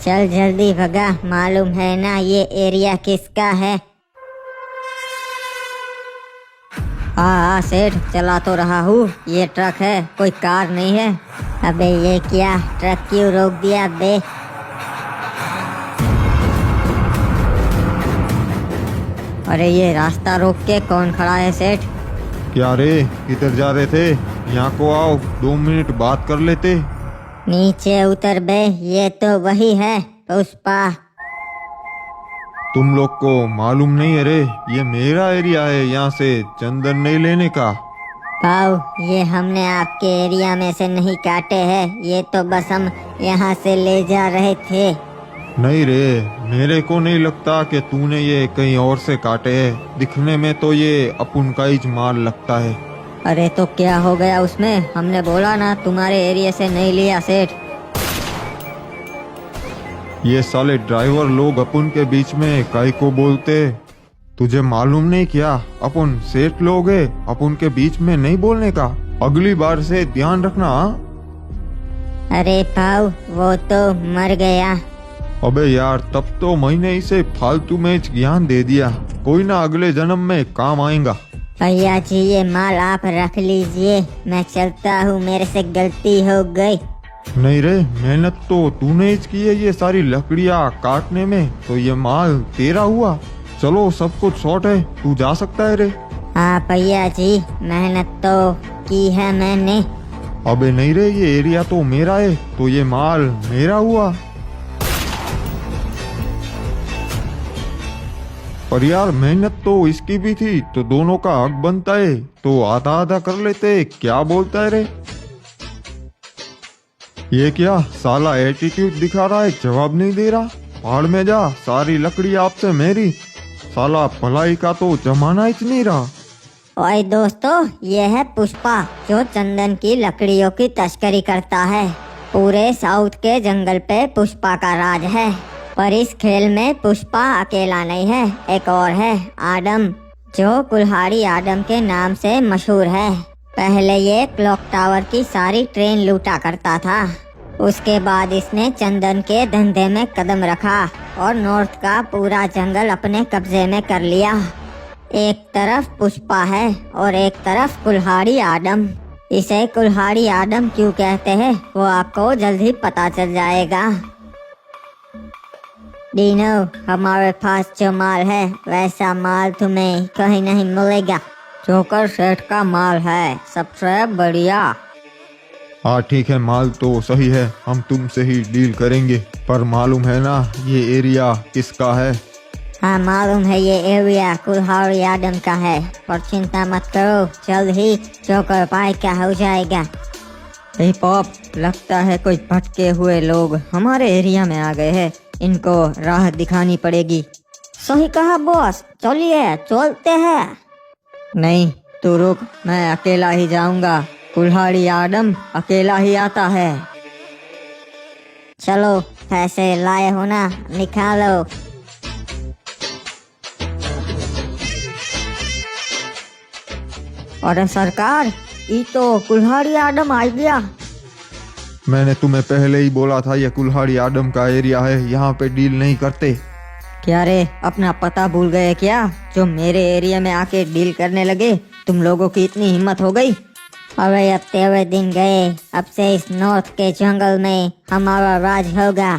चल जल्दी भगा, मालूम है ना ये एरिया किसका है। हाँ सेठ, चला तो रहा हूँ। ये ट्रक है, कोई कार नहीं है। अबे ये क्या, ट्रक क्यों रोक दिया बे? अरे ये रास्ता रोक के कौन खड़ा है सेठ? क्या रे, किधर जा रहे थे? यहाँ को आओ, 2 मिनट बात कर लेते। नीचे उतर बे, ये तो वही है पुष्पा। तुम लोग को मालूम नहीं है रे, ये मेरा एरिया है, यहाँ से चंदन नहीं लेने का। पाओ, ये हमने आपके एरिया में से नहीं काटे हैं, ये तो बस हम यहाँ से ले जा रहे थे। नहीं रे, मेरे को नहीं लगता कि तूने ये कहीं और से काटे हैं। दिखने में तो ये अपन का ही माल लगता है। अरे तो क्या हो गया उसमें? हमने बोला ना तुम्हारे एरिया से नहीं लिया सेठ। ये साले ड्राइवर लोग अपन के बीच में काहे को बोलते? तुझे मालूम नहीं क्या, अपन सेठ लोग है, अपन के बीच में नहीं बोलने का। अगली बार से ध्यान रखना। अरे पाओ, वो तो मर गया। अबे यार, तब तो मैंने इसे फालतू में ज्ञान दे दिया। कोई ना अगले जन्म में काम आएगा। भैया जी ये माल आप रख लीजिए, मैं चलता हूँ, मेरे से गलती हो गई। नहीं रे, मेहनत तो तूने ही की है ये सारी लकड़ियाँ काटने में, तो ये माल तेरा हुआ। चलो सब कुछ शॉर्ट है, तू जा सकता है रे। हाँ भैया जी, मेहनत तो की है मैंने। अबे नहीं रे, ये एरिया तो मेरा है, तो ये माल मेरा हुआ। पर यार मेहनत तो इसकी भी थी, तो दोनों का हक बनता है, तो आधा आधा कर लेते। क्या बोलता है रे? ये क्या साला एटीट्यूड दिखा रहा है, जवाब नहीं दे रहा। पहाड़ में जा, सारी लकड़ी आपसे मेरी। साला भलाई का तो जमाना ही नहीं रहा। ओए दोस्तों, ये है पुष्पा, जो चंदन की लकड़ियों की तस्करी करता है। पूरे साउथ के जंगल पे पुष्पा का राज है। पर इस खेल में पुष्पा अकेला नहीं है, एक और है, आडम, जो कुल्हाड़ी आडम के नाम से मशहूर है। पहले ये क्लॉक टावर की सारी ट्रेन लूटा करता था। उसके बाद इसने चंदन के धंधे में कदम रखा और नॉर्थ का पूरा जंगल अपने कब्जे में कर लिया। एक तरफ पुष्पा है और एक तरफ कुल्हाड़ी आडम। इसे कुल्हाड़ी आडम क्यों कहते हैं वो आपको जल्द ही पता चल जाएगा। डीनो, हमारे पास जो माल है वैसा माल तुम्हें कहीं नहीं मिलेगा। जोकर सेठ का माल है, सबसे बढ़िया। हाँ ठीक है, माल तो सही है, हम तुमसे ही डील करेंगे। पर मालूम है ना ये एरिया किसका है? हाँ मालूम है, ये एरिया कुल्हाड़ी आडम का है। पर चिंता मत करो, जल्द ही जोकर भाई का हो जाएगा। पॉप, लगता है कोई भटके हुए लोग हमारे एरिया में आ गए हैं। इनको राह दिखानी पड़ेगी। सही कहा बॉस, चलिए चलते हैं। नहीं, तू रुक, मैं अकेला ही जाऊंगा। कुल्हाड़ी आडम अकेला ही आता है। चलो, पैसे लाए हो ना, निकालो। अरे सरकार, ये तो कुल्हाड़ी आडम आ गया। मैंने तुम्हें पहले ही बोला था ये कुल्हाड़ी आडम का एरिया है, यहाँ पे डील नहीं करते। क्या रे, अपना पता भूल गए क्या, जो मेरे एरिया में आके डील करने लगे? तुम लोगों की इतनी हिम्मत हो गई? अरे अब तेरे दिन गए, अब से इस नॉर्थ के जंगल में हमारा राज होगा।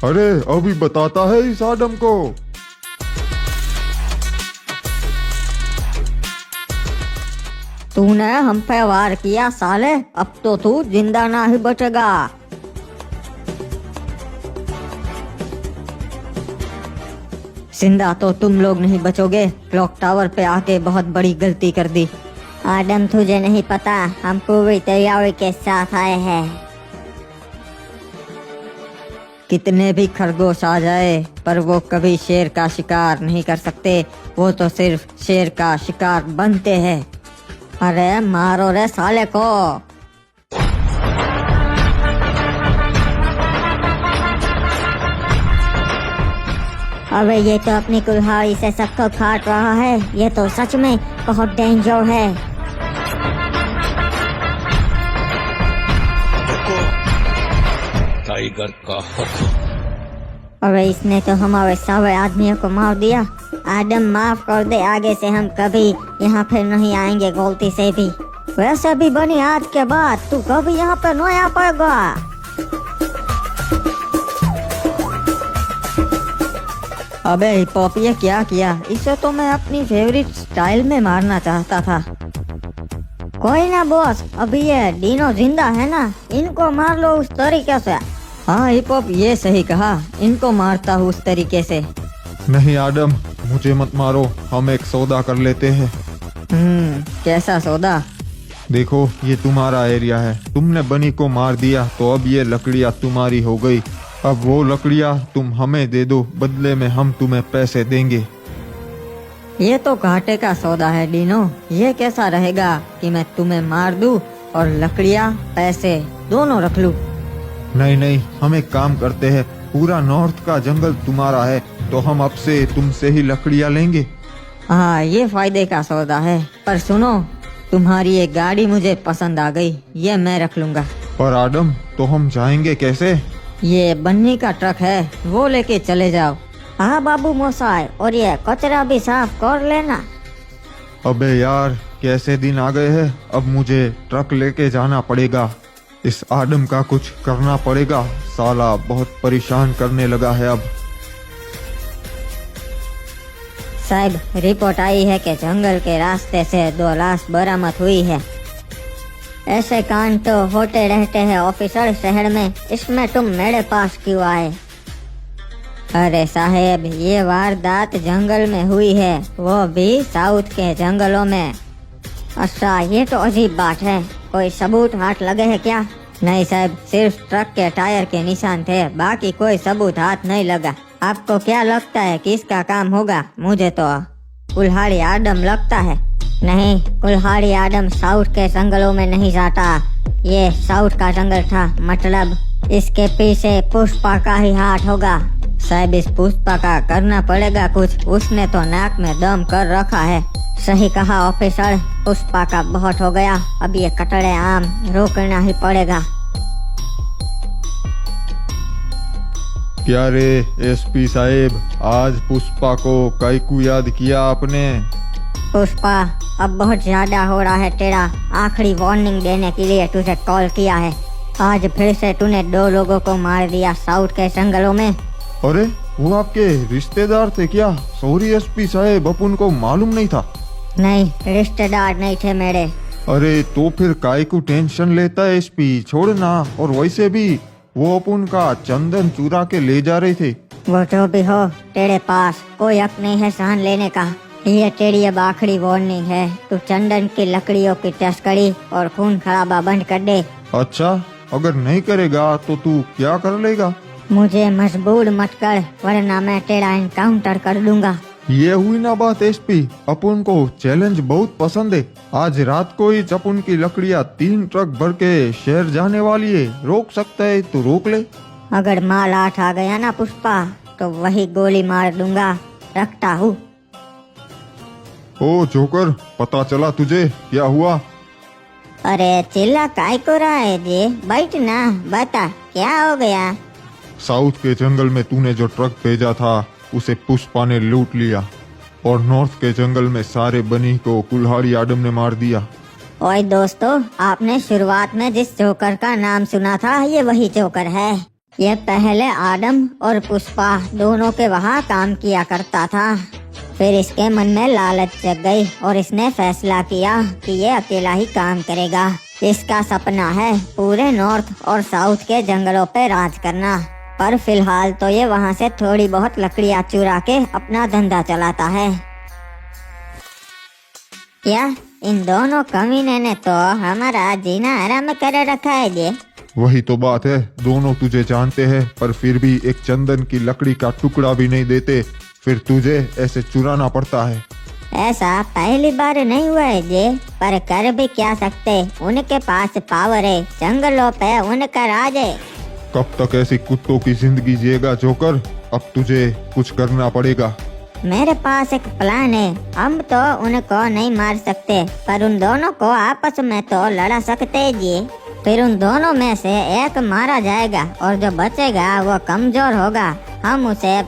अरे अभी बताता है इस आडम को। तूने हम पे वार किया साले, अब तो तू जिंदा ना ही बचेगा। जिंदा तो तुम लोग नहीं बचोगे। क्लॉक टावर पे आके बहुत बड़ी गलती कर दी। आडम, तुझे नहीं पता, हम पूरी तैयारी के साथ आए हैं। कितने भी खरगोश आ जाए, पर वो कभी शेर का शिकार नहीं कर सकते। वो तो सिर्फ शेर का शिकार बनते हैं। अरे मारो रे साले को। अबे ये तो अपनी कुल्हाड़ी से सबको काट रहा है। ये तो सच में बहुत डेंजर है। टाइगर का हुक्म। अरे इसने तो हमारे सारे आदमियों को मार दिया। आदम माफ कर दे, आगे से हम कभी यहाँ फिर नहीं आएंगे गलती से भी। वैसे भी बनी आज के बाद तू कभी यहाँ पे नहीं आ पाएगा। अबे हिप हॉप ये क्या किया? इसे तो मैं अपनी फेवरेट स्टाइल में मारना चाहता था। कोई ना बॉस, अभी ये डीनो जिंदा है ना, इनको मार लो उस तरीके से। हाँ हिप हॉप ये सही कहा, इनको मारता हूँ उस तरीके से। नहीं आदम, मुझे मत मारो, हम एक सौदा कर लेते हैं। कैसा सौदा? देखो ये तुम्हारा एरिया है, तुमने बनी को मार दिया तो अब ये लकड़ियाँ तुम्हारी हो गई। अब वो लकड़ियाँ तुम हमें दे दो, बदले में हम तुम्हें पैसे देंगे। ये तो घाटे का सौदा है डीनो। ये कैसा रहेगा कि मैं तुम्हें मार दूं और लकड़ियाँ पैसे दोनों रख लूं? नहीं नहीं, हम एक काम करते हैं, पूरा नॉर्थ का जंगल तुम्हारा है तो हम अब से तुमसे ही लकड़ियाँ लेंगे। हाँ ये फायदे का सौदा है। पर सुनो, तुम्हारी एक गाड़ी मुझे पसंद आ गई, ये मैं रख लूंगा। पर आदम, तो हम जाएंगे कैसे? ये बन्नी का ट्रक है, वो लेके चले जाओ। हाँ बाबू मोसाई, और ये कचरा भी साफ कर लेना। अबे यार, कैसे दिन आ गए हैं, अब मुझे ट्रक लेके जाना पड़ेगा। इस आदम का कुछ करना पड़ेगा, साला बहुत परेशान करने लगा है अब। साहब रिपोर्ट आई है कि जंगल के रास्ते से 2 लाश बरामद हुई है। ऐसे कांड तो होते रहते हैं ऑफिसर शहर में, इसमें तुम मेरे पास क्यों आए? अरे साहेब, ये वारदात जंगल में हुई है, वो भी साउथ के जंगलों में। अच्छा ये तो अजीब बात है, कोई सबूत हाथ लगे है क्या? नहीं साहब, सिर्फ ट्रक के टायर के निशान थे, बाकी कोई सबूत हाथ नहीं लगा। आपको क्या लगता है किसका काम होगा? मुझे तो कुल्हाड़ी आदम लगता है। नहीं, कुल्हाड़ी आदम साउथ के जंगलों में नहीं जाता, ये साउथ का जंगल था, मतलब इसके पीछे पुष्पा का ही हाथ होगा। साहब इस पुष्पा का करना पड़ेगा कुछ, उसने तो नाक में दम कर रखा है। सही कहा ऑफिसर, पुष्पा का बहुत हो गया, अब ये कटड़े आम रोकना ही पड़ेगा। क्या रे एसपी साहेब, आज पुष्पा को कायकू याद किया आपने? पुष्पा अब बहुत ज्यादा हो रहा है तेरा, आखिरी वार्निंग देने के लिए तुझे कॉल किया है। आज फिर से तूने 2 लोगों को मार दिया साउथ के जंगलों में। अरे वो आपके रिश्तेदार थे क्या? सॉरी एसपी साहेब, अपन को मालूम नहीं था। नहीं, रिश्तेदार नहीं थे मेरे। अरे तो फिर काय को टेंशन लेता है एसपी, छोड़ना। और वैसे भी वो अपन का चंदन चुरा के ले जा रहे थे। वो जो भी हो, तेरे पास कोई हक नहीं है जान लेने का। ये तेरी अब आखिरी वार्निंग है, तू चंदन की लकड़ियों की तस्करी और खून खराबा बंद कर दे। अच्छा, अगर नहीं करेगा तो तू क्या कर लेगा? मुझे मजबूर मत कर, वरना मैं तेरा एनकाउंटर कर दूंगा। ये हुई ना बात एसपी, अपन को चैलेंज बहुत पसंद है। आज रात को ही अपन की लकड़ियाँ 3 ट्रक भर के शहर जाने वाली है, रोक सकता है तो रोक ले। अगर माल हाथ आ गया ना पुष्पा, तो वही गोली मार दूंगा, रखता हूँ। ओ जोकर, पता चला तुझे क्या हुआ? अरे चिल्ला काय को रहा है जी, बैठ ना, बता क्या हो गया? साउथ के जंगल में तूने जो ट्रक भेजा था उसे पुष्पा ने लूट लिया, और नॉर्थ के जंगल में सारे बनी को कुल्हाड़ी आदम ने मार दिया। ओए दोस्तों, आपने शुरुआत में जिस जोकर का नाम सुना था, ये वही जोकर है। ये पहले आदम और पुष्पा दोनों के वहाँ काम किया करता था। फिर इसके मन में लालच जग गई और इसने फैसला किया कि ये अकेला ही काम करेगा। इसका सपना है पूरे नॉर्थ और साउथ के जंगलों पे राज करना। पर फिलहाल तो ये वहाँ से थोड़ी बहुत लकड़ियाँ चुरा के अपना धंधा चलाता है। क्या इन दोनों कमीने ने तो हमारा जीना हराम कर रखा है ये। वही तो बात है, दोनों तुझे जानते हैं पर फिर भी एक चंदन की लकड़ी का टुकड़ा भी नहीं देते, फिर तुझे ऐसे चुराना पड़ता है। ऐसा पहली बार नहीं हुआ है ये, पर कर भी क्या सकते, उनके पास पावर है, जंगलों पे उनका राज है। कब तक ऐसी कुत्तों की जिंदगी जिएगा जोकर? अब तुझे कुछ करना पड़ेगा। मेरे पास एक प्लान है, हम तो उनको नहीं मार सकते, पर उन दोनों को आपस में तो लड़ा सकते हैं जी। फिर उन दोनों में से एक मारा जाएगा और जो बचेगा वो कमजोर होगा। हम उसे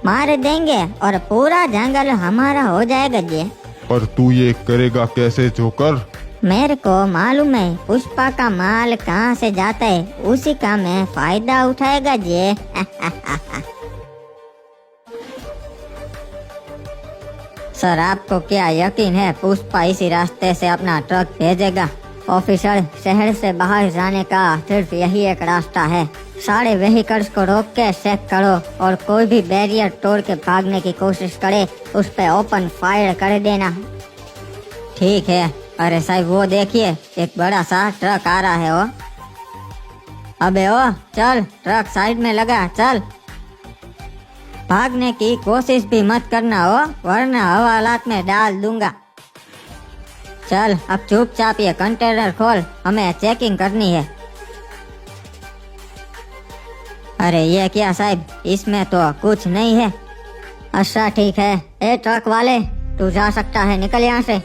मार देंगे और पूरा जंगल हमारा हो जाएगा जी। पर तू ये करेगा कैसे जोकर? मेरे को मालूम है पुष्पा का माल कहाँ से जाता है, उसी का मैं फायदा उठाएगा जी। सर आपको क्या यकीन है पुष्पा इसी रास्ते से अपना ट्रक भेजेगा? ऑफिसर, शहर से बाहर जाने का सिर्फ यही एक रास्ता है। सारे व्हीकल्स को रोक के चेक करो और कोई भी बैरियर तोड़ के भागने की कोशिश करे उस पे ओपन फायर कर देना। ठीक है। अरे साहब वो देखिए एक बड़ा सा ट्रक आ रहा है। वो अबे ओ चल, ट्रक साइड में लगा, चल। भागने की कोशिश भी मत करना हो वरना हवालात में डाल दूंगा। चल अब चुपचाप ये कंटेनर खोल, हमें चेकिंग करनी है। अरे ये क्या साहब, इसमें तो कुछ नहीं है। अच्छा ठीक है। ए ट्रक वाले, तू जा सकता है, निकल यहाँ से।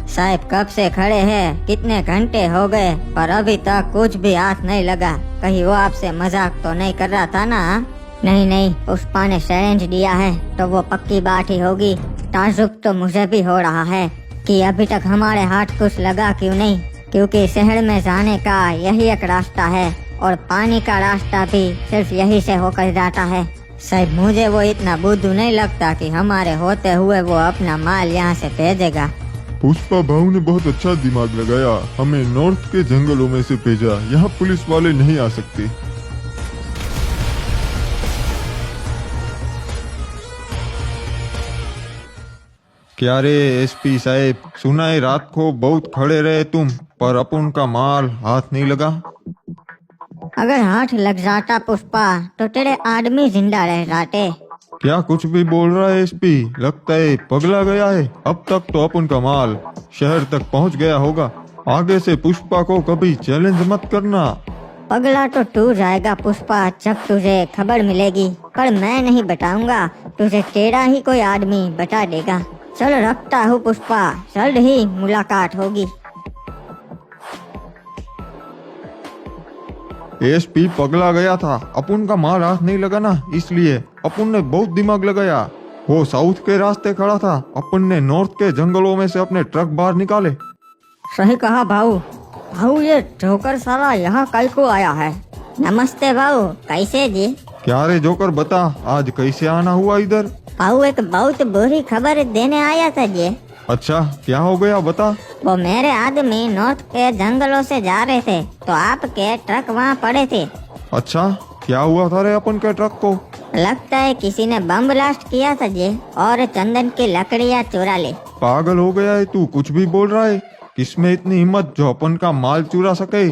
साहब कब से खड़े हैं, कितने घंटे हो गए पर अभी तक कुछ भी हाथ नहीं लगा। कहीं वो आपसे मजाक तो नहीं कर रहा था ना? नहीं नहीं, पुष्पा ने चैलेंज दिया है तो वो पक्की बात ही होगी। ताज्जुब तो मुझे भी हो रहा है कि अभी तक हमारे हाथ कुछ लगा क्यों नहीं, क्योंकि शहर में जाने का यही एक रास्ता है और पानी का रास्ता भी सिर्फ यही से होकर जाता है। शायद मुझे वो इतना बुद्धू नहीं लगता कि हमारे होते हुए वो अपना माल यहाँ से भेजेगा। पुष्पा भाऊ ने बहुत अच्छा दिमाग लगाया, हमें नॉर्थ के जंगलों में से भेजा। यहाँ पुलिस वाले नहीं आ सकते। क्या रे एसपी साहब, सुना है रात को बहुत खड़े रहे तुम, पर अपन का माल हाथ नहीं लगा। अगर हाथ लग जाता पुष्पा तो तेरे आदमी जिंदा रह जाते। क्या कुछ भी बोल रहा है एसपी? लगता है पगला गया है। अब तक तो अपन का माल शहर तक पहुंच गया होगा। आगे से पुष्पा को कभी चैलेंज मत करना। पगला तो तू जाएगा पुष्पा जब तुझे खबर मिलेगी, पर मैं नहीं बताऊंगा, तुझे तेरा ही कोई आदमी बता देगा। चल रखता हूँ पुष्पा, जल्द ही मुलाकात होगी। एसपी पगला गया था, अपन का माल हाथ नहीं लगा ना, इसलिए अपन ने बहुत दिमाग लगाया। वो साउथ के रास्ते खड़ा था, अपन ने नॉर्थ के जंगलों में से अपने ट्रक बाहर निकाले। सही कहा भाऊ। भाऊ ये जोकर साला यहाँ कल को आया है। नमस्ते भाऊ, कैसे जी? क्या रे जोकर, बता आज कैसे आना हुआ इधर? भाऊ एक बहुत बुरी खबर देने आया था जी। अच्छा क्या हो गया बता। वो मेरे आदमी नॉर्थ के जंगलों से जा रहे थे तो आपके ट्रक वहाँ पड़े थे। अच्छा क्या हुआ था रे अपन के ट्रक को? लगता है किसी ने बम ब्लास्ट किया था जी और चंदन की लकड़ियाँ चुरा ली। पागल हो गया है तू, कुछ भी बोल रहा है। किसमें इतनी हिम्मत जो अपन का माल चुरा सके?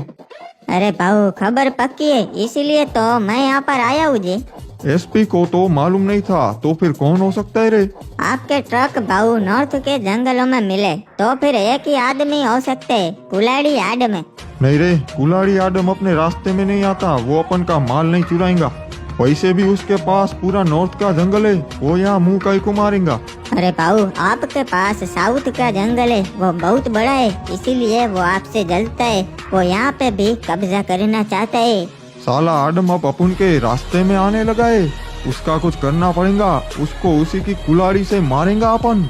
अरे भाऊ खबर पक्की है, इसीलिए तो मैं यहाँ पर आया हूँ जी। एसपी को तो मालूम नहीं था, तो फिर कौन हो सकता है रे? आपके ट्रक भाऊ नॉर्थ के जंगलों में मिले तो फिर एक ही आदमी हो सकते हैं, कुलाड़ी आदमी। नहीं रे, कुलाड़ी आदम अपने रास्ते में नहीं आता, वो अपन का माल नहीं चुराएगा। वैसे भी उसके पास पूरा नॉर्थ का जंगल है, वो यहाँ मुंह का को मारेगा। अरे भाऊ आपके पास साउथ का जंगल है, वो बहुत बड़ा है, इसीलिए वो आपसे जलता है। वो यहाँ पे भी कब्जा करना चाहता है। साला आदम अब अपन के रास्ते में आने लगा है, उसका कुछ करना पड़ेगा। उसको उसी की कुलाड़ी से मारेंगा अपन।